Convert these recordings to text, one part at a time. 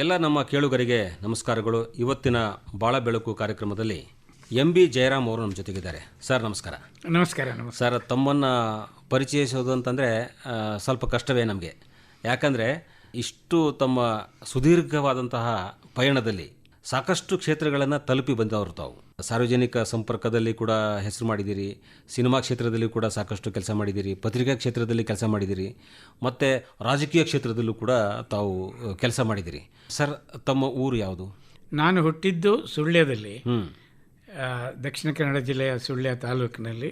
ಎಲ್ಲ ನಮ್ಮ ಕೇಳುಗರಿಗೆ ನಮಸ್ಕಾರಗಳು. ಇವತ್ತಿನ ಬಾಳ ಬೆಳಕು ಕಾರ್ಯಕ್ರಮದಲ್ಲಿ MB ಜಯರಾಮ್ ಅವರು ನಮ್ಮ ಜೊತೆಗಿದ್ದಾರೆ. ಸರ್ ನಮಸ್ಕಾರ. ನಮಸ್ಕಾರ. ಸರ್, ತಮ್ಮನ್ನು ಪರಿಚಯಿಸೋದು ಅಂತಂದರೆ ಸ್ವಲ್ಪ ಕಷ್ಟವೇ ನಮಗೆ. ಯಾಕಂದರೆ ಇಷ್ಟು ತಮ್ಮ ಸುದೀರ್ಘವಾದಂತಹ ಪಯಣದಲ್ಲಿ ಸಾಕಷ್ಟು ಕ್ಷೇತ್ರಗಳನ್ನು ತಲುಪಿ ಬಂದವರು ತಾವು. ಸಾರ್ವಜನಿಕ ಸಂಪರ್ಕದಲ್ಲಿ ಕೂಡ ಹೆಸರು ಮಾಡಿದ್ದೀರಿ, ಸಿನಿಮಾ ಕ್ಷೇತ್ರದಲ್ಲಿ ಕೂಡ ಸಾಕಷ್ಟು ಕೆಲಸ ಮಾಡಿದ್ದೀರಿ, ಪತ್ರಿಕಾ ಕ್ಷೇತ್ರದಲ್ಲಿ ಕೆಲಸ ಮಾಡಿದ್ದೀರಿ, ಮತ್ತು ರಾಜಕೀಯ ಕ್ಷೇತ್ರದಲ್ಲೂ ಕೂಡ ತಾವು ಕೆಲಸ ಮಾಡಿದ್ದೀರಿ. ಸರ್, ತಮ್ಮ ಊರು ಯಾವುದು? ನಾನು ಹುಟ್ಟಿದ್ದು ಸುಳ್ಯದಲ್ಲಿ, ದಕ್ಷಿಣ ಕನ್ನಡ ಜಿಲ್ಲೆಯ ಸುಳ್ಯ ತಾಲೂಕಿನಲ್ಲಿ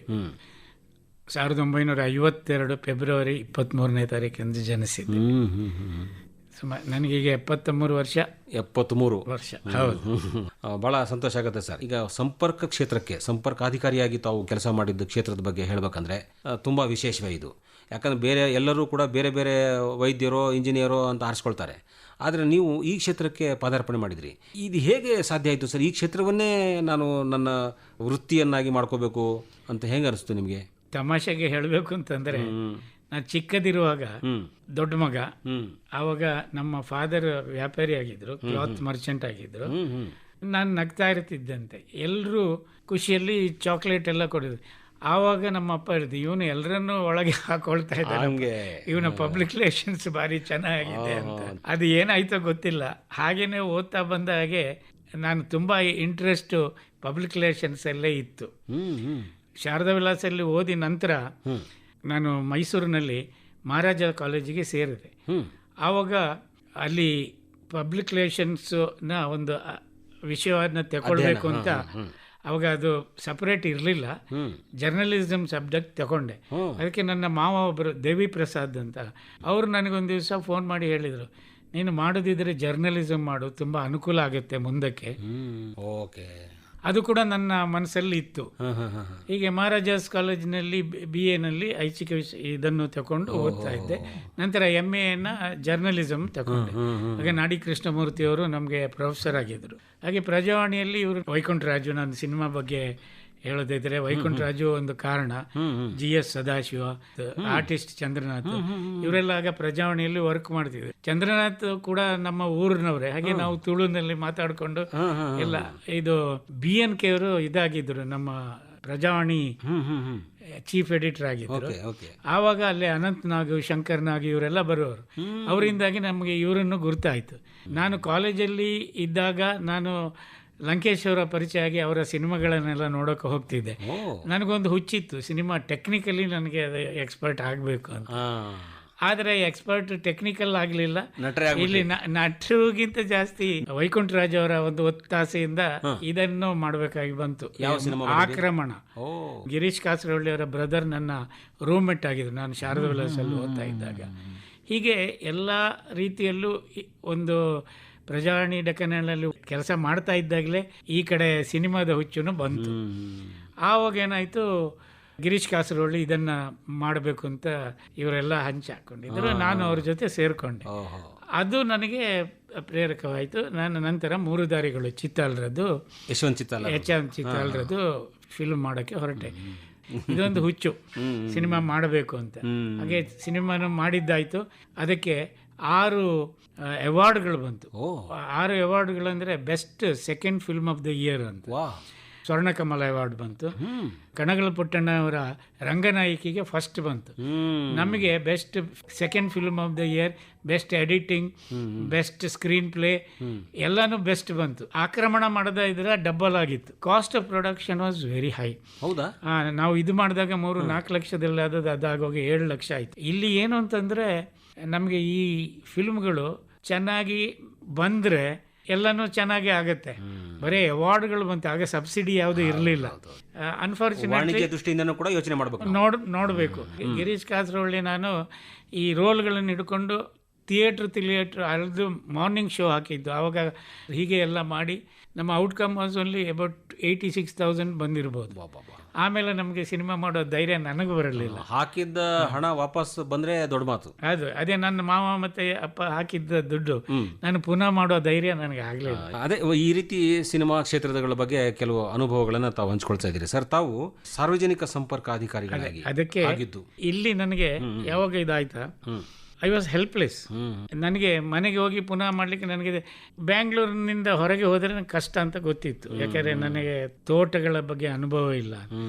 1952 ಫೆಬ್ರವರಿ 23ನೇ ತಾರೀಕಿನಂದು ಜನಿಸಿದ್ದೆ. ನನಗೀಗ 73 ವರ್ಷ. 73 ವರ್ಷ. ಹೌದು. ಭಾಳ ಸಂತೋಷ ಆಗುತ್ತೆ ಸರ್. ಈಗ ಸಂಪರ್ಕ ಕ್ಷೇತ್ರಕ್ಕೆ ಸಂಪರ್ಕಾಧಿಕಾರಿಯಾಗಿ ತಾವು ಕೆಲಸ ಮಾಡಿದ್ದ ಕ್ಷೇತ್ರದ ಬಗ್ಗೆ ಹೇಳಬೇಕಂದ್ರೆ ತುಂಬ ವಿಶೇಷವೇ ಇದು. ಯಾಕಂದರೆ ಬೇರೆ ಎಲ್ಲರೂ ಕೂಡ ಬೇರೆ ಬೇರೆ ವೈದ್ಯರೋ ಇಂಜಿನಿಯರೋ ಅಂತ ಆರಿಸ್ಕೊಳ್ತಾರೆ. ಆದರೆ ನೀವು ಈ ಕ್ಷೇತ್ರಕ್ಕೆ ಪಾದಾರ್ಪಣೆ ಮಾಡಿದ್ರಿ. ಇದು ಹೇಗೆ ಸಾಧ್ಯ ಆಯಿತು ಸರ್? ಈ ಕ್ಷೇತ್ರವನ್ನೇ ನಾನು ನನ್ನ ವೃತ್ತಿಯನ್ನಾಗಿ ಮಾಡ್ಕೋಬೇಕು ಅಂತ ಹೇಗೆ ಅನಿಸ್ತು ನಿಮಗೆ? ತಮಾಷೆಗೆ ಹೇಳಬೇಕು ಅಂತಂದರೆ, ನಾನು ಚಿಕ್ಕದಿರುವಾಗ ದೊಡ್ಡ ಮಗ, ಆವಾಗ ನಮ್ಮ ಫಾದರ್ ವ್ಯಾಪಾರಿ ಆಗಿದ್ರು, ಕ್ಲಾತ್ ಮರ್ಚೆಂಟ್ ಆಗಿದ್ರು. ನಾನು ನಗ್ತಾ ಇರ್ತಿದ್ದಂತೆ. ಎಲ್ಲರೂ ಖುಷಿಯಲ್ಲಿ ಚಾಕ್ಲೇಟ್ ಎಲ್ಲ ಕೊಡಿದ್ರು. ಆವಾಗ ನಮ್ಮ ಅಪ್ಪ ಇರ್ದು, ಇವನು ಎಲ್ಲರನ್ನೂ ಒಳಗೆ ಹಾಕೊಳ್ತಾ ಇದ್ದಾನೆ, ಇವನ ಪಬ್ಲಿಕ್ ರಿಲೇಷನ್ಸ್ ಭಾರಿ ಚೆನ್ನಾಗಿದೆ ಅಂತ. ಅದು ಏನಾಯ್ತೋ ಗೊತ್ತಿಲ್ಲ. ಹಾಗೇನೆ ಓದ್ತಾ ಬಂದ ಹಾಗೆ ನಾನು ತುಂಬ ಇಂಟ್ರೆಸ್ಟು ಪಬ್ಲಿಕ್ ರಿಲೇಷನ್ಸಲ್ಲೇ ಇತ್ತು. ಶಾರದಾ ವಿಲಾಸಲ್ಲಿ ಓದಿ ನಂತರ ನಾನು ಮೈಸೂರಿನಲ್ಲಿ ಮಹಾರಾಜ ಕಾಲೇಜಿಗೆ ಸೇರಿದೆ. ಆವಾಗ ಅಲ್ಲಿ ಪಬ್ಲಿಕ್ ರಿಲೇಷನ್ಸ್ನ ಒಂದು ವಿಷಯವನ್ನು ತಗೊಳ್ಬೇಕು ಅಂತ, ಅವಾಗ ಅದು ಸಪ್ರೇಟ್ ಇರಲಿಲ್ಲ, ಜರ್ನಲಿಸಮ್ ಸಬ್ಜೆಕ್ಟ್ ತಗೊಂಡೆ. ಅದಕ್ಕೆ ನನ್ನ ಮಾವ ಒಬ್ಬರು ದೇವಿ ಪ್ರಸಾದ್ ಅಂತ, ಅವರು ನನಗೊಂದು ದಿವಸ ಫೋನ್ ಮಾಡಿ ಹೇಳಿದರು, ನೀನು ಮಾಡೋದಿದ್ರೆ ಜರ್ನಲಿಸಮ್ ಮಾಡು, ತುಂಬ ಅನುಕೂಲ ಆಗುತ್ತೆ ಮುಂದಕ್ಕೆ. ಓಕೆ. ಅದು ಕೂಡ ನನ್ನ ಮನಸ್ಸಲ್ಲಿ ಇತ್ತು. ಹೀಗೆ ಮಹಾರಾಜಾಸ್ ಕಾಲೇಜಿನಲ್ಲಿ BA ಐಚ್ಛಿಕ ಇದನ್ನು ತಗೊಂಡು ಓದ್ತಾ ಇದ್ದೆ. ನಂತರ MA ಜರ್ನಲಿಸಮ್ ತಗೊಂಡೆ. ಹಾಗೆ ನಾಡಿ ಕೃಷ್ಣಮೂರ್ತಿಯವರು ನಮಗೆ ಪ್ರೊಫೆಸರ್ ಆಗಿದ್ದರು. ಹಾಗೆ ಪ್ರಜಾವಾಣಿಯಲ್ಲಿ ಇವರು ವೈಕುಂಠರಾಜು, ನಾನು ಸಿನಿಮಾ ಬಗ್ಗೆ ಹೇಳೋದಿದ್ರೆ ವೈಕುಂಠರಾಜು ಒಂದು ಕಾರಣ, GS ಸದಾಶಿವ, ಆರ್ಟಿಸ್ಟ್ ಚಂದ್ರನಾಥ್, ಇವರೆಲ್ಲ ಆಗ ಪ್ರಜಾವಾಣಿಯಲ್ಲಿ ವರ್ಕ್ ಮಾಡ್ತಿದ್ರು. ಚಂದ್ರನಾಥ್ ಕೂಡ ನಮ್ಮ ಊರಿನವರೇ. ಹಾಗೆ ನಾವು ತುಳುನಲ್ಲಿ ಮಾತಾಡಿಕೊಂಡು ಎಲ್ಲ, ಇದು BNK ಅವರು ಇದಾಗಿದ್ರು, ನಮ್ಮ ಪ್ರಜಾವಾಣಿ ಚೀಫ್ ಎಡಿಟರ್ ಆಗಿದ್ದರು. ಆವಾಗ ಅಲ್ಲಿ ಅನಂತನಾಗ್, ಶಂಕರ್ನಾಗ್ ಇವರೆಲ್ಲ ಬರುವವರು. ಅವರಿಂದಾಗಿ ನಮಗೆ ಇವರನ್ನು ಗುರ್ತಾಯಿತು. ನಾನು ಕಾಲೇಜಲ್ಲಿ ಇದ್ದಾಗ ನಾನು ಲಂಕೇಶ್ ಅವರ ಪರಿಚಯ ಆಗಿ ಅವರ ಸಿನಿಮಾಗಳನ್ನೆಲ್ಲ ನೋಡೋಕೆ ಹೋಗ್ತಿದ್ದೆ. ನನಗೊಂದು ಹುಚ್ಚಿತ್ತು, ಸಿನಿಮಾ ಟೆಕ್ನಿಕಲಿ ನನಗೆ ಅದು ಎಕ್ಸ್ಪರ್ಟ್ ಆಗಬೇಕು ಅಂತ. ಆದರೆ ಎಕ್ಸ್ಪರ್ಟ್ ಟೆಕ್ನಿಕಲ್ ಆಗಲಿಲ್ಲ. ಇಲ್ಲಿ ನಟರಿಗಿಂತ ಜಾಸ್ತಿ ವೈಕುಂಠರಾಜ್ ಅವರ ಒಂದು ಒತ್ತಾಸೆಯಿಂದ ಇದನ್ನು ಮಾಡಬೇಕಾಗಿ ಬಂತು. ಆಕ್ರಮಣ. ಗಿರೀಶ್ ಕಾಸರವಳ್ಳಿ ಅವರ ಬ್ರದರ್ ನನ್ನ ರೂಮ್ಮೇಟ್ ಆಗಿದ್ರು ನಾನು ಶಾರದಾ ವಿಲಾಸಲ್ಲಿ ಓದ್ತಾ ಇದ್ದಾಗ. ಹೀಗೆ ಎಲ್ಲ ರೀತಿಯಲ್ಲೂ ಒಂದು ಪ್ರಜಾವಾಣಿ ಡೆಕ್ಕನಲ್ಲಿ ಕೆಲಸ ಮಾಡ್ತಾ ಇದ್ದಾಗಲೇ ಈ ಕಡೆ ಸಿನಿಮಾದ ಹುಚ್ಚು ಬಂತು. ಆವಾಗ ಏನಾಯಿತು, ಗಿರೀಶ್ ಕಾಸರವಳ್ಳಿ ಇದನ್ನು ಮಾಡಬೇಕು ಅಂತ ಇವರೆಲ್ಲ ಹಂಚಾಕೊಂಡಿದ್ರು. ನಾನು ಅವ್ರ ಜೊತೆ ಸೇರಿಕೊಂಡೆ. ಅದು ನನಗೆ ಪ್ರೇರಕವಾಯಿತು. ನಾನು ನಂತರ 3 ದಾರಿಗಳು ಚಿತ್ತಾಲ್ರದ್ದು, ಯಶವಂತ್ ಚಿತ್ತಾಲ್ರದ್ದು ಫಿಲ್ಮ್ ಮಾಡೋಕ್ಕೆ ಹೊರಟೆ. ಇದೊಂದು ಹುಚ್ಚು, ಸಿನಿಮಾ ಮಾಡಬೇಕು ಅಂತ. ಹಾಗೆ ಸಿನಿಮಾನ ಮಾಡಿದ್ದಾಯಿತು. ಅದಕ್ಕೆ 6 ಅವಾರ್ಡ್ಗಳು ಬಂತು. 6 ಅವಾರ್ಡ್ಗಳಂದರೆ best second film of the year ಅಂತ. ಸ್ವರ್ಣಕಮಲ ಅವಾರ್ಡ್ ಬಂತು. ಕಣಗಲ್ ಪುಟ್ಟಣ್ಣ ಅವರ ರಂಗನಾಯಕಿಗೆ ಫಸ್ಟ್ ಬಂತು. ನಮಗೆ best second film of the year, best editing, best screen play ಎಲ್ಲಾನು ಬೆಸ್ಟ್ ಬಂತು. ಆಕ್ರಮಣ ಮಾಡದ ಇದ್ರೆ ಡಬಲ್ ಆಗಿತ್ತು. Cost of production was very high. ಹೌದಾ? ನಾವು ಇದು ಮಾಡಿದಾಗ 3-4 ಲಕ್ಷದಲ್ಲಿ ಅದಾಗೋಗಿ 7 ಲಕ್ಷ ಆಯಿತು. ಇಲ್ಲಿ ಏನು ಅಂತಂದರೆ, ನಮಗೆ ಈ ಫಿಲ್ಮ್ಗಳು ಚೆನ್ನಾಗಿ ಬಂದರೆ ಎಲ್ಲನೂ ಚೆನ್ನಾಗೇ ಆಗುತ್ತೆ. ಬರೀ ಅವಾರ್ಡ್ಗಳು ಬಂತು. ಆಗ ಸಬ್ಸಿಡಿ ಯಾವುದು ಇರಲಿಲ್ಲ. ಅನ್ಫಾರ್ಚುನೇಟ್ಲಿ ದೃಷ್ಟಿಯಿಂದ ಕೂಡ ಯೋಚನೆ ಮಾಡಬೇಕು, ನೋಡಬೇಕು. ಗಿರೀಶ್ ಕಾಸರವಳ್ಳಿ ನಾನು ಈ ರೋಲ್ಗಳನ್ನು ಹಿಡ್ಕೊಂಡು ಥಿಯೇಟ್ರ್ ಅರ್ದು ಮಾರ್ನಿಂಗ್ ಶೋ ಹಾಕಿದ್ದು. ಆವಾಗ ಹೀಗೆ ಎಲ್ಲ ಮಾಡಿ ನಮ್ಮ ಔಟ್ಕಮ್ ವಾಸ್ ಓನ್ಲಿ ಅಬೌಟ್ 86,000 ಬಂದಿರ್ಬೋದು. ಆಮೇಲೆ ನಮಗೆ ಸಿನಿಮಾ ಮಾಡೋ ಧೈರ್ಯ ನನಗೂ ಬರಲಿಲ್ಲ. ಹಾಕಿದ್ದ ಹಣ ವಾಪಸ್ ಬಂದರೆ ದೊಡ್ಡ ಮಾತು. ಅದೇ ನನ್ನ ಮಾವ ಮತ್ತು ಅಪ್ಪ ಹಾಕಿದ್ದ ದುಡ್ಡು ನಾನು ಪುನಃ ಮಾಡೋ ಧೈರ್ಯ ನನಗೆ ಆಗಲಿಲ್ಲ. ಅದೇ ಈ ರೀತಿ ಸಿನಿಮಾ ಕ್ಷೇತ್ರಗಳ ಬಗ್ಗೆ ಕೆಲವು ಅನುಭವಗಳನ್ನು ತಾವು ಹಂಚ್ಕೊಳ್ತಾ ಇದ್ದೀರಿ ಸರ್. ತಾವು ಸಾರ್ವಜನಿಕ ಸಂಪರ್ಕ ಅಧಿಕಾರಿಗಳಾಗಿ ಅದಕ್ಕೆ ಇಲ್ಲಿ ನನಗೆ ಯಾವಾಗ ಇದಾಯ್ತಾ, ಐ ವಾಸ್ ಹೆಲ್ಪ್ಲೆಸ್. ನನಗೆ ಮನೆಗೆ ಹೋಗಿ ಪುನಃ ಮಾಡಲಿಕ್ಕೆ ನನಗೆ ಬ್ಯಾಂಗ್ಳೂರಿನಿಂದ ಹೊರಗೆ ಹೋದರೆ ನನಗೆ ಕಷ್ಟ ಅಂತ ಗೊತ್ತಿತ್ತು. ಯಾಕೆಂದರೆ ನನಗೆ ತೋಟಗಳ ಬಗ್ಗೆ ಅನುಭವ ಇಲ್ಲ.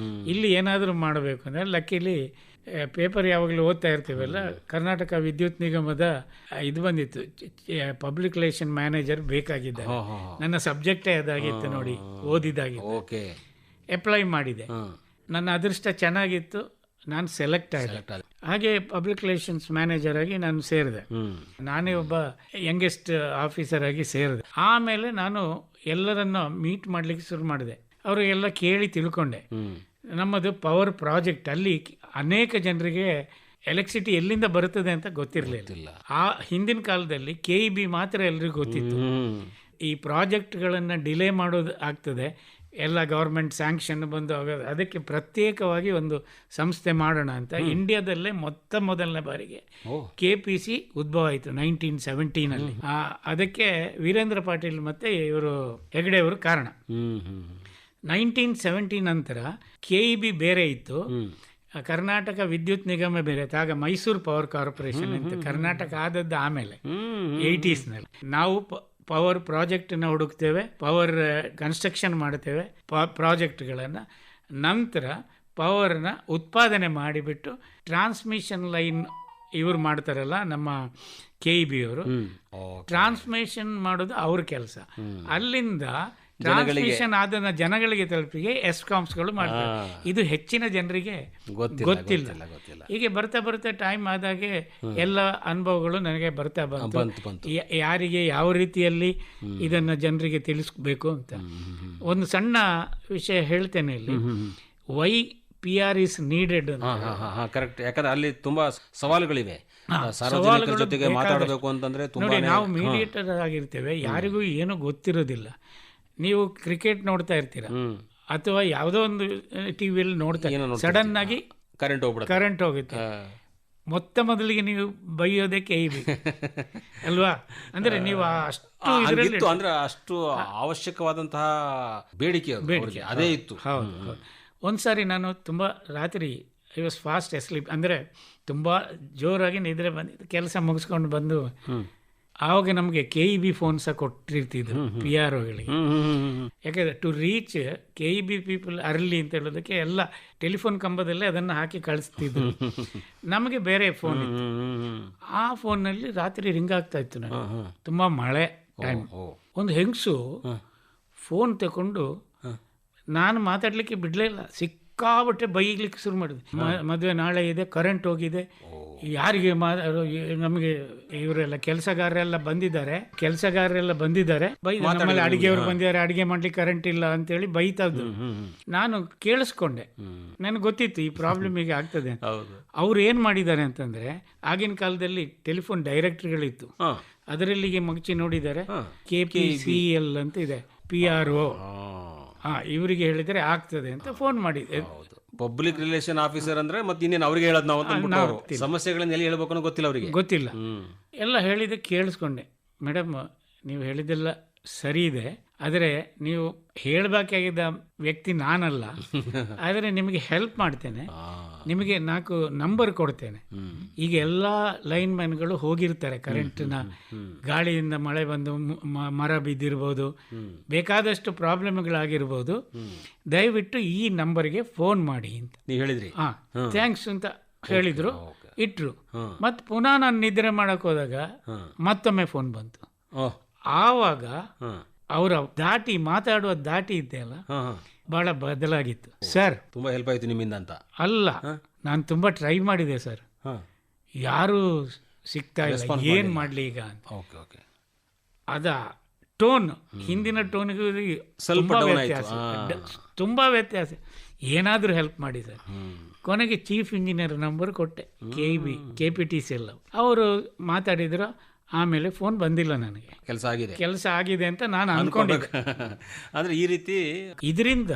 ಇಲ್ಲಿ ಏನಾದರೂ ಮಾಡಬೇಕು ಅಂದರೆ ಲಕ್ಕಿಲಿ ಪೇಪರ್ ಯಾವಾಗಲೂ ಓದ್ತಾ ಇರ್ತೀವಲ್ಲ, ಕರ್ನಾಟಕ ವಿದ್ಯುತ್ ನಿಗಮದ ಇದು ಬಂದಿತ್ತು, ಪಬ್ಲಿಕ್ ರಿಲೇಷನ್ ಮ್ಯಾನೇಜರ್ ಬೇಕಾಗಿದ್ದಾರೆ. ನನ್ನ ಸಬ್ಜೆಕ್ಟೇ ಅದಾಗಿತ್ತು ನೋಡಿ, ಓದಿದಾಗಿತ್ತು. ಅಪ್ಲೈ ಮಾಡಿದೆ. ನನ್ನ ಅದೃಷ್ಟ ಚೆನ್ನಾಗಿತ್ತು, ನಾನು ಸೆಲೆಕ್ಟ್ ಆಗಿದೆ. ಹಾಗೆ ಪಬ್ಲಿಕ್ ರಿಲೇಷನ್ಸ್ ಮ್ಯಾನೇಜರ್ ಆಗಿ ನಾನು ಸೇರಿದೆ. ನಾನೇ ಒಬ್ಬ ಯಂಗೆಸ್ಟ್ ಆಫೀಸರ್ ಆಗಿ ಸೇರಿದೆ. ಆಮೇಲೆ ನಾನು ಎಲ್ಲರನ್ನು ಮೀಟ್ ಮಾಡಲಿಕ್ಕೆ ಶುರು ಮಾಡಿದೆ. ಅವರಿಗೆಲ್ಲ ಕೇಳಿ ತಿಳ್ಕೊಂಡೆ. ನಮ್ಮದು ಪವರ್ ಪ್ರಾಜೆಕ್ಟ್, ಅಲ್ಲಿ ಅನೇಕ ಜನರಿಗೆ ಎಲೆಕ್ಟ್ರಿಸಿಟಿ ಎಲ್ಲಿಂದ ಬರುತ್ತದೆ ಅಂತ ಗೊತ್ತಿರಲಿಲ್ಲ. ಆ ಹಿಂದಿನ ಕಾಲದಲ್ಲಿ KEB ಮಾತ್ರ ಎಲ್ರಿಗೂ ಗೊತ್ತಿತ್ತು. ಈ ಪ್ರಾಜೆಕ್ಟ್ಗಳನ್ನು ಡಿಲೇ ಮಾಡೋದು ಆಗ್ತದೆ, ಎಲ್ಲ ಗೌರ್ಮೆಂಟ್ ಸ್ಯಾಂಕ್ಷನ್ ಬಂದು ಆಗೋದು, ಅದಕ್ಕೆ ಪ್ರತ್ಯೇಕವಾಗಿ ಒಂದು ಸಂಸ್ಥೆ ಮಾಡೋಣ ಅಂತ ಇಂಡಿಯಾದಲ್ಲೇ ಮೊದಲನೇ ಬಾರಿಗೆ KPC ಉದ್ಭವ ಆಯಿತು 1917 ಅದಕ್ಕೆ ವೀರೇಂದ್ರ ಪಾಟೀಲ್ ಮತ್ತು ಇವರು ಹೆಗಡೆ ಅವರು ಕಾರಣ. 1970 ನಂತರ KEB ಬೇರೆ ಇತ್ತು, ಕರ್ನಾಟಕ ವಿದ್ಯುತ್ ನಿಗಮ ಬೇರೆ. ಆಗ ಮೈಸೂರು ಪವರ್ ಕಾರ್ಪೊರೇಷನ್ ಅಂತ ಕರ್ನಾಟಕ ಆದದ್ದು ಆಮೇಲೆ 80s ನಲ್ಲಿ. ನಾವು ಪವರ್ ಪ್ರಾಜೆಕ್ಟನ್ನು ಹುಡುಕ್ತೇವೆ, ಪವರ್ ಕನ್ಸ್ಟ್ರಕ್ಷನ್ ಮಾಡ್ತೇವೆ ಪ್ರಾಜೆಕ್ಟ್ಗಳನ್ನು. ನಂತರ ಪವರ್ನ ಉತ್ಪಾದನೆ ಮಾಡಿಬಿಟ್ಟು ಟ್ರಾನ್ಸ್ಮಿಷನ್ ಲೈನ್ ಇವರು ಮಾಡ್ತಾರಲ್ಲ ನಮ್ಮ KEB ಅವರು, ಟ್ರಾನ್ಸ್ಮಿಷನ್ ಮಾಡೋದು ಅವ್ರ ಕೆಲಸ. ಅಲ್ಲಿಂದ ಟ್ರಾನ್ಸ್ಮಿಷನ್ ಆದ ಜನಗಳಿಗೆ ತಲುಪಿಗೆ ಎಸ್ಕಾಮ್ಸ್ಗಳು ಮಾಡ್ತಾರೆ. ಇದು ಹೆಚ್ಚಿನ ಜನರಿಗೆ ಗೊತ್ತಿಲ್ಲ. ಹೀಗೆ ಬರ್ತಾ ಬರ್ತಾ ಟೈಮ್ ಆದಾಗೆ ಎಲ್ಲ ಅನುಭವಗಳು ನನಗೆ ಬರ್ತಾ ಬಂತು. ಯಾರಿಗೆ ಯಾವ ರೀತಿಯಲ್ಲಿ ಇದನ್ನು ಜನರಿಗೆ ತಿಳಿಸ್ಬೇಕು ಅಂತ. ಒಂದು ಸಣ್ಣ ವಿಷಯ ಹೇಳ್ತೇನೆ ಇಲ್ಲಿ, ವೈ PR is needed ಅಂತ. ಕರೆಕ್ಟ್. ಯಾಕಂದ್ರೆ ಅಲ್ಲಿ ತುಂಬಾ ಸವಾಲುಗಳಿವೆ. ಸಾರ್ವಜನಿಕರ ಜೊತೆಗೆ ಮಾತಾಡಬೇಕು ಅಂತಂದ್ರೆ ನೋಡಿ, ನಾವು ಮೀಡಿಯೇಟರ್ ಆಗಿರ್ತೇವೆ, ಯಾರಿಗೂ ಏನೂ ಗೊತ್ತಿರೋದಿಲ್ಲ. ನೀವು ಕ್ರಿಕೆಟ್ ನೋಡ್ತಾ ಇರ್ತೀರ ಅಥವಾ ಯಾವುದೋ ಒಂದು ಟಿವಿಯಲ್ಲಿ ನೋಡ್ತಾ, ಸಡನ್ ಆಗಿ ಕರೆಂಟ್ ಹೋಗುತ್ತೆ, ಮೊದಲಿಗೆ ನೀವು ಬೈಯೋದೇ KEB ಅಲ್ವಾ? ಅಂದ್ರೆ ನೀವು ಅಷ್ಟು ಅವಶ್ಯಕವಾದಂತಹ ಬೇಡಿಕೆ ಅದೇ ಇತ್ತು. ಹೌದು. ಒಂದ್ಸಾರಿ ನಾನು ತುಂಬ ರಾತ್ರಿ ಐ ವಾಸ್ ಫಾಸ್ಟ್ ಅಸ್ಲೀಪ್, ಅಂದರೆ ತುಂಬ ಜೋರಾಗಿ ನಿದ್ರೆ ಬಂದಿದ್ದು. ಕೆಲಸ ಮುಗಿಸ್ಕೊಂಡು ಬಂದು ಆವಾಗ ನಮಗೆ KEB ಫೋನ್ ಸಹ ಕೊಟ್ಟಿರ್ತಿದ್ರು PROಗಳಿಗೆ. ಯಾಕೆಂದರೆ to reach KEB people early ಅಂತ ಹೇಳೋದಕ್ಕೆ ಎಲ್ಲ ಟೆಲಿಫೋನ್ ಕಂಬದಲ್ಲೇ ಅದನ್ನು ಹಾಕಿ ಕಳಿಸ್ತಿದ್ರು. ನಮಗೆ ಬೇರೆ ಫೋನ್ ಇತ್ತು. ಆ ಫೋನ್ನಲ್ಲಿ ರಾತ್ರಿ ರಿಂಗ್ ಆಗ್ತಾ ಇತ್ತು. ನನಗೆ ತುಂಬ ಮಳೆ ಟೈಮ್. ಒಂದು ಹೆಂಗಸು ಫೋನ್ ತಗೊಂಡು ನಾನು ಮಾತಾಡಲಿಕ್ಕೆ ಬಿಡಲಿಲ್ಲ, ಸಿಕ್ಕಾಬಟ್ಟೆ ಬೈಗ್ಲಿಕ್ಕೆ ಶುರು ಮಾಡಿದೆ. ಮದುವೆ ನಾಳೆ ಇದೆ, ಕರೆಂಟ್ ಹೋಗಿದೆ, ಯಾರಿಗೆ ನಮಗೆ ಇವರೆಲ್ಲ ಕೆಲಸಗಾರರೆಲ್ಲ ಬಂದಿದ್ದಾರೆ ನಮ್ಮಲ್ಲಿ ಅಡಿಗೆಯವರು ಬಂದಿದ್ದಾರೆ, ಅಡಿಗೆ ಮಾಡ್ಲಿಕ್ಕೆ ಕರೆಂಟ್ ಇಲ್ಲ ಅಂತೇಳಿ ಬೈತಾದ್ರು. ನಾನು ಕೇಳಿಸ್ಕೊಂಡೆ, ನನಗೆ ಗೊತ್ತಿತ್ತು ಈ ಪ್ರಾಬ್ಲಮ್ ಈಗ ಆಗ್ತದೆ. ಅವ್ರು ಏನು ಮಾಡಿದ್ದಾರೆ ಅಂತಂದ್ರೆ, ಆಗಿನ ಕಾಲದಲ್ಲಿ ಟೆಲಿಫೋನ್ ಡೈರೆಕ್ಟರಿಗಳಿತ್ತು, ಅದರಲ್ಲಿಗೆ ಮಗಚಿ ನೋಡಿದ್ದಾರೆ, KPCL ಅಂತ ಇದೆ, PRO. ಇವರಿಗೆ ಹೇಳಿದರೆ ಆಗ್ತದೆ ಅಂತ ಫೋನ್ ಮಾಡಿದೆ. ಪಬ್ಲಿಕ್ ರಿಲೇಷನ್ ಆಫೀಸರ್ ಅಂದ್ರೆ ಮತ್ತೆ ಇನ್ನೇನು ಅವ್ರಿಗೆ ಹೇಳೋದು ನಾವು ಅಂತ, ಸಮಸ್ಯೆಗಳನ್ನ ಎಲ್ಲಿ ಹೇಳ್ಬೇಕು ಅನ್ನೋ ಗೊತ್ತಿಲ್ಲ. ಎಲ್ಲ ಹೇಳಿದೆ, ಕೇಳಿಸ್ಕೊಂಡೆ. ಮೇಡಮ್, ನೀವು ಹೇಳಿದೆಲ್ಲ ಸರಿ ಇದೆ, ಆದರೆ ನೀವು ಹೇಳಬೇಕಾಗಿದ್ದ ವ್ಯಕ್ತಿ ನಾನಲ್ಲ, ಆದರೆ ನಿಮಗೆ ಹೆಲ್ಪ್ ಮಾಡ್ತೇನೆ, ನಿಮಗೆ 4 ನಂಬರ್ ಕೊಡ್ತೇನೆ. ಈಗ ಎಲ್ಲ ಲೈನ್ ಮ್ಯಾನ್ಗಳು ಹೋಗಿರ್ತಾರೆ, ಕರೆಂಟ್ನ ಗಾಳಿಯಿಂದ ಮಳೆ ಬಂದು ಮರ ಬಿದ್ದಿರ್ಬೋದು, ಬೇಕಾದಷ್ಟು ಪ್ರಾಬ್ಲಮ್ಗಳಾಗಿರ್ಬೋದು, ದಯವಿಟ್ಟು ಈ ನಂಬರ್ಗೆ ಫೋನ್ ಮಾಡಿ ಅಂತ ನೀವು ಹೇಳಿದ್ರಿ. ಥ್ಯಾಂಕ್ಸ್ ಅಂತ ಹೇಳಿದ್ರು, ಇಟ್ರು. ಮತ್ತು ಪುನಃ ನಾನು ನಿದ್ರೆ ಮಾಡಕ್ಕೆ ಹೋದಾಗ ಮತ್ತೊಮ್ಮೆ ಫೋನ್ ಬಂತು. ಆವಾಗ ಅವರ ಮಾತಾಡುವ ದಾಟಿ ಇದೆಯಲ್ಲ, ಬಹಳ ಬದಲಾಗಿತ್ತು. ಸರ್, ತುಂಬಾ ಹೆಲ್ಪ್ ಆಯ್ತು ನಿಮ್ಮಿಂದ ಅಂತ ಅಲ್ಲ, ನಾನು ತುಂಬಾ ಟ್ರೈ ಮಾಡಿದೆ ಸರ್, ಯಾರು ಸಿಗ್ತಾ ಇಲ್ಲ, ಏನ್ ಮಾಡ್ಲಿ ಈಗ ಅಂತ. ಅದ ಟೋನ್, ಹಿಂದಿನ ಟೋನ್ಗೂ ತುಂಬಾ ವ್ಯತ್ಯಾಸ. ಏನಾದ್ರೂ ಹೆಲ್ಪ್ ಮಾಡಿ ಸರ್. ಕೊನೆಗೆ ಚೀಫ್ ಇಂಜಿನಿಯರ್ ನಂಬರ್ ಕೊಟ್ಟೆ, KPTCL. ಅವರು ಮಾತಾಡಿದ್ರು. ಆಮೇಲೆ ಫೋನ್ ಬಂದಿಲ್ಲ ನನಗೆ, ಕೆಲಸ ಆಗಿದೆ ಅಂತ ನಾನು ಅನ್ಕೊಂಡಿದ್ದೆ. ಅಂದ್ರೆ ಈ ರೀತಿ ಇದರಿಂದ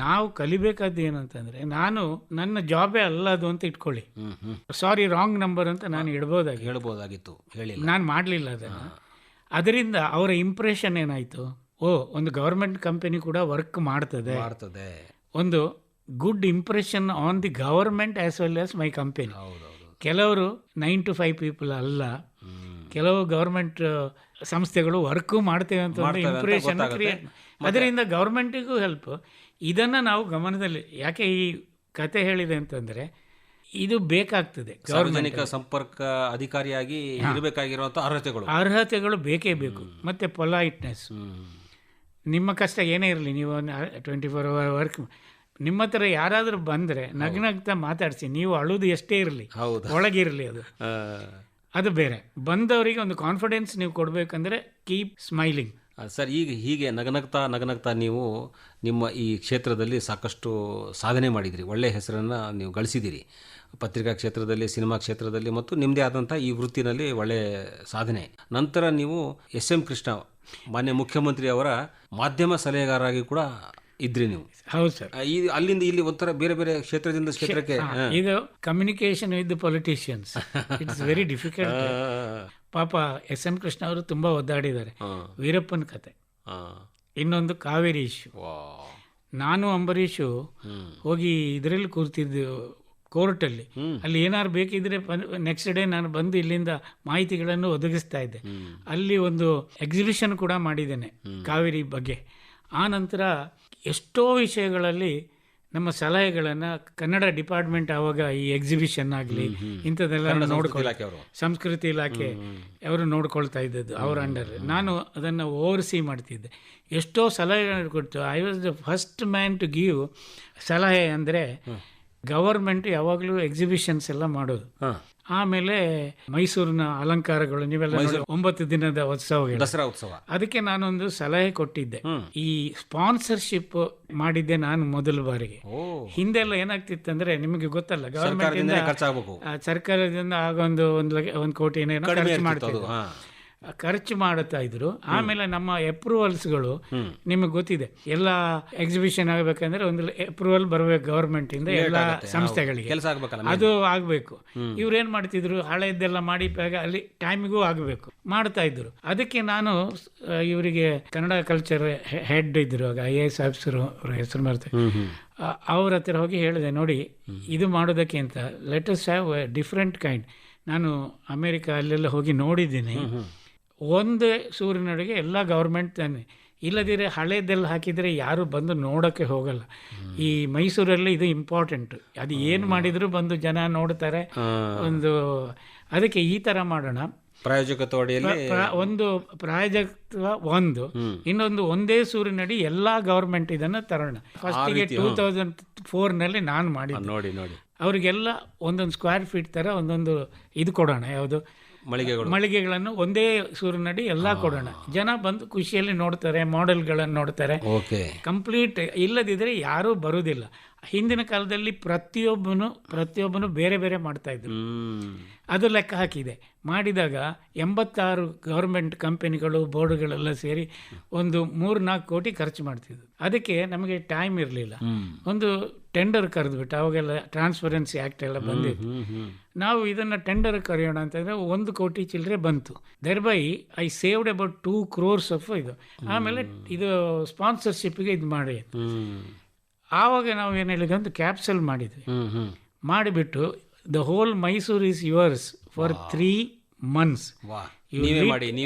ನಾವು ಕಲಿಬೇಕಾದ್ದು ಏನಂತಂದ್ರೆ, ನಾನು ನನ್ನ ಜಾಬೇ ಅಲ್ಲ ಅದು ಅಂತ ಇಟ್ಕೊಳ್ಳಿ. ಸಾರಿ, ರಾಂಗ್ ನಂಬರ್ ಅಂತ ನಾನು ಹೇಳ್ಬೋದಾಗಿತ್ತು, ನಾನು ಮಾಡಲಿಲ್ಲ ಅದನ್ನು. ಅದರಿಂದ ಅವರ ಇಂಪ್ರೆಷನ್ ಏನಾಯಿತು, ಒಂದು ಗವರ್ಮೆಂಟ್ ಕಂಪನಿ ಕೂಡ ವರ್ಕ್ ಮಾಡ್ತದೆ, ಒಂದು good impression on the government as well as my company. ಕೆಲವರು 9 to 5 ಪೀಪಲ್ ಅಲ್ಲ, ಕೆಲವು ಗೌರ್ಮೆಂಟ್ ಸಂಸ್ಥೆಗಳು ವರ್ಕು ಮಾಡ್ತೇವೆ ಅಂತ ಒಂದು ಇಂಪ್ರೆಷನ್ ಕ್ರಿಯೇಟ್, ಅದರಿಂದ ಗೌರ್ಮೆಂಟಿಗೂ ಹೆಲ್ಪ್. ಇದನ್ನು ನಾವು ಗಮನದಲ್ಲಿ, ಯಾಕೆ ಈ ಕತೆ ಹೇಳಿದೆ ಅಂತಂದರೆ ಇದು ಬೇಕಾಗ್ತದೆ. ಸಾರ್ವಜನಿಕ ಸಂಪರ್ಕ ಅಧಿಕಾರಿಯಾಗಿ ಇರಬೇಕಾಗಿರುವಂಥ ಅರ್ಹತೆಗಳು ಬೇಕೇ ಬೇಕು. ಮತ್ತು ಪೊಲೈಟ್ನೆಸ್, ನಿಮ್ಮ ಕಷ್ಟ ಏನೇ ಇರಲಿ, ನೀವು 24 hour ವರ್ಕ್, ನಿಮ್ಮ ಹತ್ರ ಯಾರಾದರೂ ಬಂದರೆ ನಗ್ನಗ್ತಾ ಮಾತಾಡಿಸಿ. ನೀವು ಅಳುದು ಎಷ್ಟೇ ಇರಲಿ, ಒಳಗಿರಲಿ, ಅದು ಬೇರೆ. ಬಂದವರಿಗೆ ಒಂದು ಕಾನ್ಫಿಡೆನ್ಸ್ ನೀವು ಕೊಡಬೇಕಂದ್ರೆ ಕೀಪ್ ಸ್ಮೈಲಿಂಗ್. ಸರ್, ಈಗ ಹೀಗೆ ನಗನಗ್ತಾ ನೀವು ನಿಮ್ಮ ಈ ಕ್ಷೇತ್ರದಲ್ಲಿ ಸಾಕಷ್ಟು ಸಾಧನೆ ಮಾಡಿದಿರಿ, ಒಳ್ಳೆಯ ಹೆಸರನ್ನು ನೀವು ಗಳಿಸಿದ್ದೀರಿ. ಪತ್ರಿಕಾ ಕ್ಷೇತ್ರದಲ್ಲಿ, ಸಿನಿಮಾ ಕ್ಷೇತ್ರದಲ್ಲಿ ಮತ್ತು ನಿಮ್ಮದೇ ಆದಂಥ ಈ ವೃತ್ತಿನಲ್ಲಿ ಒಳ್ಳೆಯ ಸಾಧನೆ. ನಂತರ ನೀವು SM ಕೃಷ್ಣ ಮಾನ್ಯ ಮುಖ್ಯಮಂತ್ರಿ ಅವರ ಮಾಧ್ಯಮ ಸಲಹೆಗಾರರಾಗಿ ಕೂಡ ಇದ್ರಿ ನೀವು. ಹೌದು ಸರ್. ಅಲ್ಲಿಂದ ಇಲ್ಲಿ ಒಂಥರ ಬೇರೆ ಬೇರೆ ಕ್ಷೇತ್ರದಿಂದ ಕ್ಷೇತ್ರಕ್ಕೆ ಇದು communication with politicians, it's very difficult. ಪಾಪ SM ಕೃಷ್ಣ ಅವರು ತುಂಬ ಒದ್ದಾಡಿದ್ದಾರೆ. ವೀರಪ್ಪನ ಕತೆ, ಇನ್ನೊಂದು ಕಾವೇರಿ ಇಶ್ಯೂ. ನಾನು ಅಂಬರೀಷು ಹೋಗಿ ಇದರಲ್ಲಿ ಕೂರ್ತಿದ್ದೆವು ಕೋರ್ಟಲ್ಲಿ. ಅಲ್ಲಿ ಏನಾದ್ರು ಬೇಕಿದ್ರೆ ನೆಕ್ಸ್ಟ್ ಡೇ ನಾನು ಬಂದು ಇಲ್ಲಿಂದ ಮಾಹಿತಿಗಳನ್ನು ಒದಗಿಸ್ತಾ ಇದ್ದೆ. ಅಲ್ಲಿ ಒಂದು ಎಕ್ಸಿಬಿಷನ್ ಕೂಡ ಮಾಡಿದ್ದೇನೆ ಕಾವೇರಿ ಬಗ್ಗೆ. ಆ ನಂತರ ಎಷ್ಟೋ ವಿಷಯಗಳಲ್ಲಿ ನಮ್ಮ ಸಲಹೆಗಳನ್ನು ಕನ್ನಡ ಡಿಪಾರ್ಟ್ಮೆಂಟ್ ಆವಾಗ ಈ ಎಕ್ಸಿಬಿಷನ್ ಆಗಲಿ ಇಂಥದ್ದೆಲ್ಲ ಸಂಸ್ಕೃತಿ ಇಲಾಖೆ ಅವರು ನೋಡ್ಕೊಳ್ತಾ ಇದ್ದದ್ದು ಅವರ ಅಂಡರ್. ನಾನು ಅದನ್ನು ಓವರ್ಸಿ ಮಾಡ್ತಿದ್ದೆ. ಎಷ್ಟೋ ಸಲಹೆಗಳನ್ನು ಕೊಟ್ಟು I was the first man to give ಸಲಹೆ. ಅಂದರೆ ಗವರ್ಮೆಂಟ್ ಯಾವಾಗಲೂ ಎಕ್ಸಿಬಿಷನ್ಸ್ ಎಲ್ಲ ಮಾಡೋದು. ಆಮೇಲೆ ಮೈಸೂರಿನ ಅಲಂಕಾರಗಳು, ನೀವೆಲ್ಲ 9 ದಿನದ ಉತ್ಸವಗಳು, ದಸರಾ ಉತ್ಸವ, ಅದಕ್ಕೆ ನಾನೊಂದು ಸಲಹೆ ಕೊಟ್ಟಿದ್ದೆ. ಈ ಸ್ಪಾನ್ಸರ್ಶಿಪ್ ಮಾಡಿದ್ದೆ ನಾನು ಮೊದಲ ಬಾರಿಗೆ. ಹಿಂದೆಲ್ಲ ಏನಾಗ್ತಿತ್ತಂದ್ರೆ ನಿಮಗೆ ಗೊತ್ತಲ್ಲ, ಗವರ್ಮೆಂಟ್ ಸರ್ಕಾರದಿಂದ ಆಗ ಒಂದು ಕೋಟಿ ಖರ್ಚು ಮಾಡ್ತಿದ್ರು, ಖರ್ಚು ಮಾಡುತ್ತಾ ಇದ್ರು. ಆಮೇಲೆ ನಮ್ಮ ಅಪ್ರೂವಲ್ಸ್ಗಳು ನಿಮಗೆ ಗೊತ್ತಿದೆ, ಎಲ್ಲ ಎಕ್ಸಿಬಿಷನ್ ಆಗಬೇಕಂದ್ರೆ ಒಂದು ಅಪ್ರೂವಲ್ ಬರಬೇಕು ಗವರ್ಮೆಂಟ್ ಇಂದ ಎಲ್ಲ ಸಂಸ್ಥೆಗಳಿಗೆ, ಅದು ಆಗಬೇಕು. ಇವ್ರೇನ್ ಮಾಡ್ತಿದ್ರು, ಹಳೆಯದೆಲ್ಲ ಮಾಡಿ ಅಲ್ಲಿ ಟೈಮಿಗೂ ಆಗಬೇಕು ಮಾಡ್ತಾ ಇದ್ರು. ಅದಕ್ಕೆ ನಾನು ಇವರಿಗೆ ಕನ್ನಡ ಕಲ್ಚರ್ ಹೆಡ್ ಇದ್ರು ಆಗ, IAS ಆಫೀಸರು, ಅವ್ರ ಹೆಸರು ಮಾಡ್ತಾರೆ, ಅವ್ರ ಹತ್ರ ಹೋಗಿ ಹೇಳಿದೆ, ನೋಡಿ ಇದು ಮಾಡೋದಕ್ಕೆ ಅಂತ let us have A different kind. ನಾನು ಅಮೇರಿಕಾ ಅಲ್ಲೆಲ್ಲ ಹೋಗಿ ನೋಡಿದ್ದೀನಿ, ಒಂದೇ ಸೂರಿನಡೆಗೆ ಎಲ್ಲ ಗೌರ್ಮೆಂಟ್ ತಾನೆ, ಇಲ್ಲದಿದ್ರೆ ಹಳೇದೆಲ್ಲ ಹಾಕಿದರೆ ಯಾರು ಬಂದು ನೋಡೋಕ್ಕೆ ಹೋಗಲ್ಲ. ಈ ಮೈಸೂರಲ್ಲಿ ಇದು ಇಂಪಾರ್ಟೆಂಟ್, ಅದು ಏನು ಮಾಡಿದರೂ ಬಂದು ಜನ ನೋಡ್ತಾರೆ. ಅದಕ್ಕೆ ಈ ಥರ ಮಾಡೋಣ, ಪ್ರಾಯೋಜಕತ್ವಡಿಯಲ್ಲಿ ಒಂದು ಪ್ರಾಯೋಜಕತ್ವ ಒಂದು, ಇನ್ನೊಂದು ಒಂದೇ ಸೂರಿನಡಿ ಎಲ್ಲ ಗೌರ್ಮೆಂಟ್ ಇದನ್ನು ತರೋಣ. ಫಸ್ಟಿಗೆ 2004ನಲ್ಲಿ ನಾನು ಮಾಡಿದ್ದೆ. ನೋಡಿ ಅವರಿಗೆಲ್ಲ ಒಂದೊಂದು ಸ್ಕ್ವೇರ್ ಫೀಟ್ ಥರ ಒಂದೊಂದು ಇದು ಕೊಡೋಣ, ಯಾವುದು ಮಳಿಗೆಗಳನ್ನು ಒಂದೇ ಸೂರಿನಡಿ ಎಲ್ಲ ಕೊಡೋಣ. ಜನ ಬಂದು ಖುಷಿಯಲ್ಲಿ ನೋಡ್ತಾರೆ, ಮಾಡೆಲ್ಗಳನ್ನು ನೋಡ್ತಾರೆ. ಕಂಪ್ಲೀಟ್ ಇಲ್ಲದಿದ್ರೆ ಯಾರೂ ಬರುವುದಿಲ್ಲ. ಹಿಂದಿನ ಕಾಲದಲ್ಲಿ ಪ್ರತಿಯೊಬ್ಬನು ಬೇರೆ ಬೇರೆ ಮಾಡ್ತಾ ಇದ್ರು. ಅದು ಲೆಕ್ಕ ಹಾಕಿದೆ. ಮಾಡಿದಾಗ 86 ಗೌರ್ಮೆಂಟ್ ಕಂಪನಿಗಳು, ಬೋರ್ಡ್ಗಳೆಲ್ಲ ಸೇರಿ ಒಂದು 3-4 ಕೋಟಿ ಖರ್ಚು ಮಾಡ್ತಿದ್ವು. ಅದಕ್ಕೆ ನಮಗೆ ಟೈಮ್ ಇರಲಿಲ್ಲ. ಒಂದು ಟೆಂಡರ್ ಕರೆದ್ಬಿಟ್ಟು, ಅವಾಗೆಲ್ಲ ಟ್ರಾನ್ಸ್ಪರೆನ್ಸಿ ಆ್ಯಕ್ಟ್ ಎಲ್ಲ ಬಂದಿತ್ತು. ನಾವು ಇದನ್ನು ಟೆಂಡರ್ ಕರೆಯೋಣ ಅಂತಂದರೆ 1 ಕೋಟಿ ಚಿಲ್ಲರೆ ಬಂತು. There by I saved about 2 crores of ಇದು. ಆಮೇಲೆ ಇದು ಸ್ಪಾನ್ಸರ್ಶಿಪ್ಗೆ ಇದು ಮಾಡಿ, ಆವಾಗ ನಾವು ಏನು ಹೇಳಿದ್ವಿ, ಒಂದು ಕ್ಯಾಪ್ಸಲ್ ಮಾಡಿದ್ವಿ. ಮಾಡಿಬಿಟ್ಟು the whole Mysore is yours for 3 months.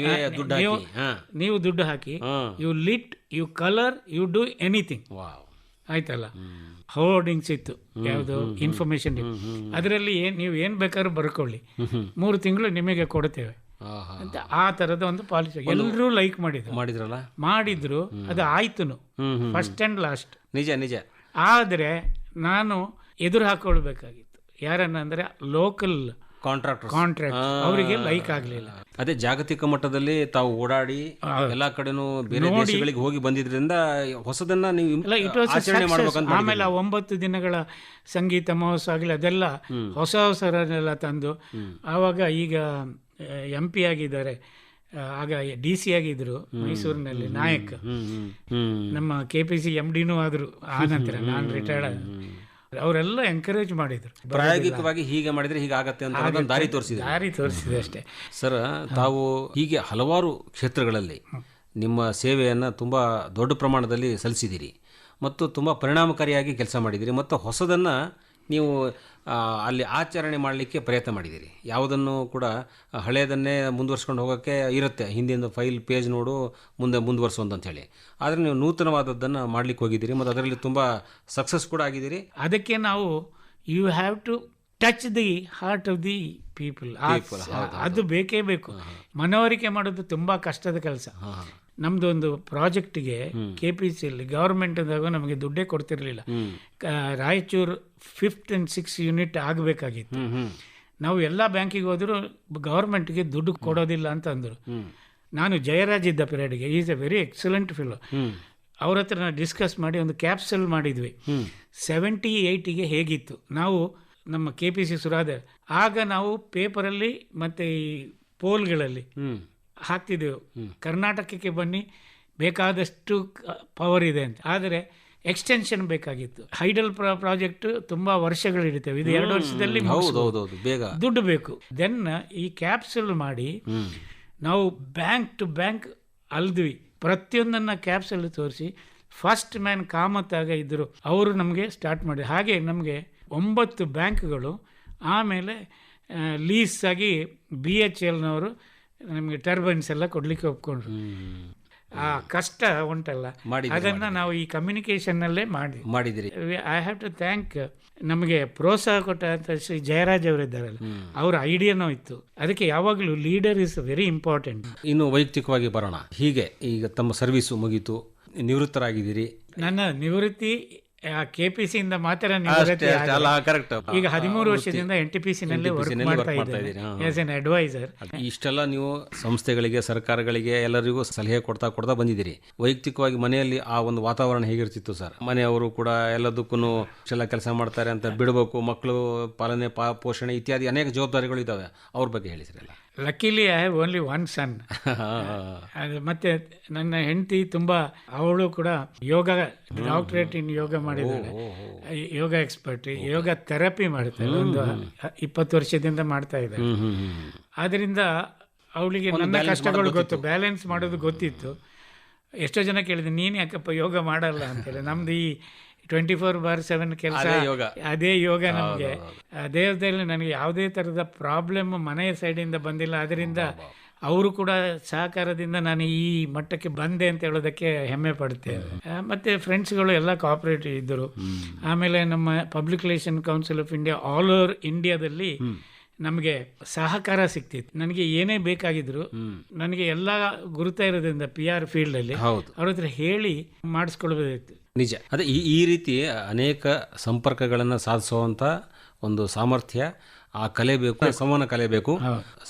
ನೀವು ದುಡ್ಡು ಹಾಕಿ, you lit, you colour, you do anything. ಆಯ್ತಲ್ಲ, ಹೋರ್ಡಿಂಗ್ಸ್ ಇತ್ತು, ಯಾವುದು ಇನ್ಫಾರ್ಮೇಶನ್, ಅದರಲ್ಲಿ ನೀವು ಏನು ಬೇಕಾದ್ರೂ ಬರ್ಕೊಳ್ಳಿ, 3 ತಿಂಗಳು ನಿಮಗೆ ಕೊಡ್ತೇವೆ ಅಂತ. ಆ ಥರದ ಒಂದು ಪಾಲಿಸಿ ಎಲ್ಲರೂ ಲೈಕ್ ಮಾಡಿದ್ರು. ಅದು ಆಯ್ತು, ಫಸ್ಟ್ ಆ್ಯಂಡ್ ಲಾಸ್ಟ್. ನಿಜ. ಆದರೆ ನಾನು ಎದುರು ಹಾಕೊಳ್ಬೇಕಾಗಿತ್ತು. ಯಾರನ್ನಂದ್ರೆ ಲೋಕಲ್ ಕಾಂಟ್ರಾಕ್ಟ್ ಅವರಿಗೆ ಲೈಕ್ ಆಗಲಿಲ್ಲ. ಅದೇ ಜಾಗತಿಕ ಮಟ್ಟದಲ್ಲಿ ತಾವು ಓಡಾಡಿ ಎಲ್ಲಾ ಕಡೆನೂ ಬೇರೆ ದೇಶಗಳಿಗೆ ಹೋಗಿ ಬಂದಿದ್ರಿಂದ ಹೊಸದನ್ನ ನೀವು ಆಚರಣೆ ಮಾಡಬೇಕಂತ. ಆಮೇಲೆ 9 ದಿನಗಳ ಸಂಗೀತ ಮಹೋತ್ಸವ ಆಗಲಿ, ಅದೆಲ್ಲ ಹೊಸರೆಲ್ಲ ತಂದು, ಆವಾಗ ಈಗ MP ಆಗಿದ್ದಾರೆ, ಆಗ DC ಆಗಿದ್ರು ಮೈಸೂರಿನಲ್ಲಿ, ನಾಯಕ್, ನಮ್ಮ KPC MDನೂ ಆದ್ರು. ಆ ನಂತರ ನಾನು ರಿಟೈರ್ಡ್ ಆದ, ಅವರೆಲ್ಲ ಎಂಕರೇಜ್ ಮಾಡಿದ್ರು. ಪ್ರಾಯೋಗಿಕವಾಗಿ ಹೀಗೆ ಮಾಡಿದ್ರೆ ಹೀಗಾಗತ್ತೆ ಅಂತ ದಾರಿ ತೋರಿಸಿದೆ ಅಷ್ಟೇ. ಸರ್, ತಾವು ಹೀಗೆ ಹಲವಾರು ಕ್ಷೇತ್ರಗಳಲ್ಲಿ ನಿಮ್ಮ ಸೇವೆಯನ್ನು ತುಂಬ ದೊಡ್ಡ ಪ್ರಮಾಣದಲ್ಲಿ ಸಲ್ಲಿಸಿದ್ದೀರಿ ಮತ್ತು ತುಂಬ ಪರಿಣಾಮಕಾರಿಯಾಗಿ ಕೆಲಸ ಮಾಡಿದ್ದೀರಿ ಮತ್ತು ಹೊಸದನ್ನು ನೀವು ಅಲ್ಲಿ ಆಚರಣೆ ಮಾಡಲಿಕ್ಕೆ ಪ್ರಯತ್ನ ಮಾಡಿದ್ದೀರಿ. ಯಾವುದನ್ನು ಕೂಡ ಹಳೆಯದನ್ನೇ ಮುಂದುವರ್ಸ್ಕೊಂಡು ಹೋಗೋಕ್ಕೆ ಇರುತ್ತೆ, ಹಿಂದಿನ ಫೈಲ್ ಪೇಜ್ ನೋಡು ಮುಂದೆ ಮುಂದುವರ್ಸೋದು ಅಂತ ಹೇಳಿ. ಆದರೆ ನೀವು ನೂತನವಾದದ್ದನ್ನು ಮಾಡಲಿಕ್ಕೆ ಹೋಗಿದ್ದೀರಿ ಮತ್ತು ಅದರಲ್ಲಿ ತುಂಬ ಸಕ್ಸಸ್ ಕೂಡ ಆಗಿದ್ದೀರಿ. ಅದಕ್ಕೆ ನಾವು you have to touch the heart of the people. ಅದು ಬೇಕೇ ಬೇಕು. ಮನವರಿಕೆ ಮಾಡೋದು ತುಂಬ ಕಷ್ಟದ ಕೆಲಸ. ನಮ್ದು ಒಂದು ಪ್ರಾಜೆಕ್ಟ್ಗೆ KPCಯಲ್ಲಿ ಗವರ್ಮೆಂಟ್ದಾಗ ನಮಗೆ ದುಡ್ಡೇ ಕೊಡ್ತಿರ್ಲಿಲ್ಲ. Raichur 5th and 6th unit ಆಗಬೇಕಾಗಿತ್ತು. ನಾವು ಎಲ್ಲ ಬ್ಯಾಂಕಿಗೆ ಹೋದರೂ ಗವರ್ಮೆಂಟ್ಗೆ ದುಡ್ಡು ಕೊಡೋದಿಲ್ಲ ಅಂತ ಅಂದರು. ನಾನು ಜಯರಾಜ್ ಇದ್ದ ಪೀರಿಯಡ್ಗೆ, is a very excellent fellow, ಅವ್ರ ಹತ್ರ ನಾವು ಡಿಸ್ಕಸ್ ಮಾಡಿ ಒಂದು ಕ್ಯಾಪ್ಸಲ್ ಮಾಡಿದ್ವಿ. 78ಗೆ ಹೇಗಿತ್ತು, ನಾವು ನಮ್ಮ KPC ಸುರಾದರ್ ಆಗ ನಾವು ಪೇಪರಲ್ಲಿ ಮತ್ತು ಈ ಪೋಲ್ಗಳಲ್ಲಿ ಹಾಕ್ತಿದ್ದೆವು, ಕರ್ನಾಟಕಕ್ಕೆ ಬನ್ನಿ ಬೇಕಾದಷ್ಟು ಪವರ್ ಇದೆ ಅಂತ. ಆದರೆ ಎಕ್ಸ್ಟೆನ್ಷನ್ ಬೇಕಾಗಿತ್ತು. ಹೈಡಲ್ ಪ್ರಾಜೆಕ್ಟ್ ತುಂಬ ವರ್ಷಗಳು ಹಿಡಿತೇವೆ, ಇದು 2 ವರ್ಷದಲ್ಲಿ ಬೇಗ ದುಡ್ಡು ಬೇಕು. ದೆನ್ ಈ ಕ್ಯಾಪ್ಸುಲ್ ಮಾಡಿ ನಾವು ಬ್ಯಾಂಕ್ ಟು ಬ್ಯಾಂಕ್ ಅಲ್ದ್ವಿ, ಪ್ರತಿಯೊಂದನ್ನು ಕ್ಯಾಪ್ಸಲ್ ತೋರಿಸಿ ಫಸ್ಟ್ ಮ್ಯಾನ್ ಕಾಮತ್ತಾಗ ಇದ್ದರು, ಅವರು ನಮಗೆ ಸ್ಟಾರ್ಟ್ ಮಾಡಿ. ಹಾಗೆ ನಮಗೆ 9 ಬ್ಯಾಂಕ್ಗಳು ಆಮೇಲೆ ಲೀಸ್ ಆಗಿ BHLನವರು ನಮಗೆ ಟರ್ಬೈನ್ಸ್ ಎಲ್ಲ ಕೊಡಲಿಕ್ಕೆ ಒಪ್ಕೊಂಡ್ರು. ಆ ಕಷ್ಟ ಉಂಟಲ್ಲ, ಅದನ್ನು ನಾವು ಈ ಕಮ್ಯುನಿಕೇಷನ್ನಲ್ಲೇ ಮಾಡಿದಿರಿ. ಐ ಹ್ಯಾವ್ ಟು ಥ್ಯಾಂಕ್ ನಮಗೆ ಪ್ರೋತ್ಸಾಹ ಕೊಟ್ಟ ಅಂತ ಶ್ರೀ ಜಯರಾಜ್ ಅವರಿದ್ದಾರಲ್ಲ, ಅವರ ಐಡಿಯಾನೂ ಇತ್ತು. ಅದಕ್ಕೆ ಯಾವಾಗಲೂ ಲೀಡರ್ ಇಸ್ ವೆರಿ ಇಂಪಾರ್ಟೆಂಟ್. ಇನ್ನು ವೈಯಕ್ತಿಕವಾಗಿ ಬರೋಣ. ಹೀಗೆ ಈಗ ತಮ್ಮ ಸರ್ವಿಸು ಮುಗೀತು, ನಿವೃತ್ತರಾಗಿದ್ದೀರಿ. ನನ್ನ ನಿವೃತ್ತಿ KPCಯಿಂದ ಮಾತ್ರ ನಿವೃತ್ತಿ. ಈಗ 13 ವರ್ಷದಿಂದ NTPCನಲ್ಲಿ ವರ್ಕ್ ಮಾಡ್ತಾ ಇದ್ದೀನಿ ಆಸ್ ಎನ್ ಅಡ್ವೈಸರ್. ಇಷ್ಟೆಲ್ಲ ನೀವು ಸಂಸ್ಥೆಗಳಿಗೆ, ಸರ್ಕಾರಗಳಿಗೆ ಎಲ್ಲರಿಗೂ ಸಲಹೆ ಕೊಡ್ತಾ ಬಂದಿದ್ದೀರಿ. ವೈಯಕ್ತಿಕವಾಗಿ ಮನೆಯಲ್ಲಿ ಆ ಒಂದು ವಾತಾವರಣ ಹೇಗಿರ್ತಿತ್ತು ಸರ್? ಮನೆಯವರು ಕೂಡ ಎಲ್ಲದಕ್ಕೂ ಇಷ್ಟೆಲ್ಲ ಕೆಲಸ ಮಾಡ್ತಾರೆ ಅಂತ ಬಿಡಬೇಕು, ಮಕ್ಕಳು ಪಾಲನೆ ಪೋಷಣೆ ಇತ್ಯಾದಿ ಅನೇಕ ಜವಾಬ್ದಾರಿಗಳು ಇದ್ದಾವೆ, ಅವ್ರ ಬಗ್ಗೆ ಹೇಳಿ ಸರ್. ಎಲ್ಲ ಲಕ್ಕಿಲಿ ಐ ಹ್ಯಾವ್ ಓನ್ಲಿ ಒನ್ ಸನ್. ಮತ್ತೆ ನನ್ನ ಹೆಂಡತಿ ತುಂಬಾ, ಅವಳು ಕೂಡ ಯೋಗ ಡಾಕ್ಟರೇಟ್ ಇನ್ ಯೋಗ ಮಾಡಿದ್ದಾಳೆ, ಯೋಗ ಎಕ್ಸ್ಪರ್ಟ್, ಯೋಗ ಥೆರಪಿ ಮಾಡ್ತಾಳೆ, ಒಂದು 20 ವರ್ಷದಿಂದ ಮಾಡ್ತಾ ಇದ್ದಾಳೆ. ಆದ್ರಿಂದ ಅವಳಿಗೆ ನನ್ನ ಕಷ್ಟಗಳು ಗೊತ್ತು, ಬ್ಯಾಲೆನ್ಸ್ ಮಾಡೋದು ಗೊತ್ತಿತ್ತು. ಎಷ್ಟೋ ಜನ ಕೇಳಿದೆ, ನೀನು ಯಾಕಪ್ಪ ಯೋಗ ಮಾಡಲ್ಲ ಅಂತೇಳಿ. ನಮ್ದು ಈ 24/7 ಕೆಲಸ, ಅದೇ ಯೋಗ. ನಮಗೆ ದೇಹದಲ್ಲಿ ನನಗೆ ಯಾವುದೇ ಥರದ ಪ್ರಾಬ್ಲಮ್ ಮನೆಯ ಸೈಡಿಂದ ಬಂದಿಲ್ಲ. ಅದರಿಂದ ಅವರು ಕೂಡ ಸಹಕಾರದಿಂದ ನಾನು ಈ ಮಟ್ಟಕ್ಕೆ ಬಂದೆ ಅಂತ ಹೇಳೋದಕ್ಕೆ ಹೆಮ್ಮೆ ಪಡ್ತೇವೆ. ಮತ್ತು ಫ್ರೆಂಡ್ಸ್ಗಳು ಎಲ್ಲ ಕೋಆಪರೇಟಿವ್ ಇದ್ದರು. ಆಮೇಲೆ ನಮ್ಮ public relation council of India all over ಇಂಡಿಯಾದಲ್ಲಿ ನಮಗೆ ಸಹಕಾರ ಸಿಗ್ತಿತ್ತು. ನನಗೆ ಏನೇ ಬೇಕಾಗಿದ್ರು ನನಗೆ ಎಲ್ಲ ಗುರುತಾ ಇರೋದ್ರಿಂದ PR ಫೀಲ್ಡಲ್ಲಿ ಅವ್ರ ಹತ್ರ ಹೇಳಿ ಮಾಡಿಸ್ಕೊಳ್ಬೋದಿತ್ತು. ನಿಜ. ಅದೇ ಈ ರೀತಿ ಅನೇಕ ಸಂಪರ್ಕಗಳನ್ನು ಸಾಧಿಸುವಂಥ ಒಂದು ಸಾಮರ್ಥ್ಯ, ಆ ಕಲೆ ಬೇಕು, ಸಂವಹನ ಕಲೆ ಬೇಕು.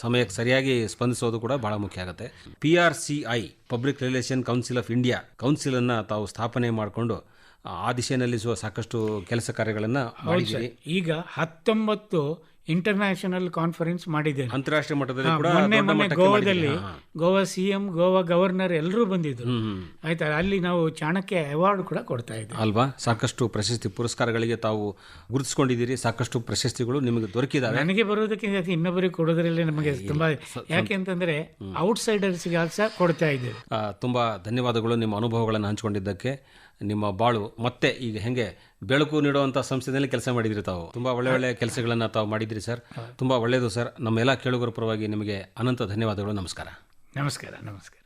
ಸಮಯಕ್ಕೆ ಸರಿಯಾಗಿ ಸ್ಪಂದಿಸೋದು ಕೂಡ ಬಹಳ ಮುಖ್ಯ ಆಗುತ್ತೆ. PRCI public relation council of India ಕೌನ್ಸಿಲನ್ನು ತಾವು ಸ್ಥಾಪನೆ ಮಾಡಿಕೊಂಡು ಆ ದಿಶೆಯಲ್ಲಿ ಸಾಕಷ್ಟು ಕೆಲಸ ಕಾರ್ಯಗಳನ್ನು ಮಾಡಿದ್ದೀರಿ. ಈಗ 19 ಇಂಟರ್ನ್ಯಾಷನಲ್ ಕಾನ್ಫರೆನ್ಸ್ ಮಾಡಿದ್ದೇನೆ, ಅಂತಾರಾಷ್ಟ್ರೀಯ ಮಟ್ಟದಲ್ಲಿ. ಮೊನ್ನೆ ಗೋವಾದಲ್ಲಿ ಗೋವಾ CM, ಗೋವಾ ಗವರ್ನರ್ ಎಲ್ಲರೂ ಬಂದಿದ್ರು. ಆಯ್ತಾ, ಅಲ್ಲಿ ನಾವು ಚಾಣಕ್ಯ ಅವಾರ್ಡ್ ಕೂಡ ಕೊಡ್ತಾ ಇದ್ದೀವಿ ಅಲ್ವಾ. ಸಾಕಷ್ಟು ಪ್ರಶಸ್ತಿ ಪುರಸ್ಕಾರಗಳಿಗೆ ತಾವು ಗುರುತಿಸ್ಕೊಂಡಿದ್ದೀರಿ, ಸಾಕಷ್ಟು ಪ್ರಶಸ್ತಿಗಳು ನಿಮಗೆ ದೊರಕಿದಾವೆ. ನನಗೆ ಬರೋದಕ್ಕಿಂತ ಇನ್ನೊಬ್ಬರಿಗೆ ಕೊಡೋದ್ರಲ್ಲಿ ನಮಗೆ ತುಂಬಾ, ಯಾಕೆಂತಂದ್ರೆ ಔಟ್ಸೈಡರ್ಸ್ಗೆ ಸಹ ಕೊಡ್ತಾ ಇದ್ದೇವೆ. ತುಂಬಾ ಧನ್ಯವಾದಗಳು ನಿಮ್ಮ ಅನುಭವಗಳನ್ನು ಹಂಚಿಕೊಂಡಿದ್ದಕ್ಕೆ. ನಿಮ್ಮ ಬಾಳು ಮತ್ತೆ ಈಗ ಹೆಂಗೆ ಬೆಳಕು ನೀಡುವಂಥ ಸಂಸ್ಥೆಯಲ್ಲಿ ಕೆಲಸ ಮಾಡಿದ್ರಿ ತಾವು. ತುಂಬ ಒಳ್ಳೆ ಕೆಲಸಗಳನ್ನು ತಾವು ಮಾಡಿದ್ರಿ ಸರ್. ತುಂಬ ಒಳ್ಳೆಯದು ಸರ್. ನಮ್ಮೆಲ್ಲ ಕೇಳುಗರ ಪರವಾಗಿ ನಿಮಗೆ ಅನಂತ ಧನ್ಯವಾದಗಳು. ನಮಸ್ಕಾರ. ನಮಸ್ಕಾರ. ನಮಸ್ಕಾರ.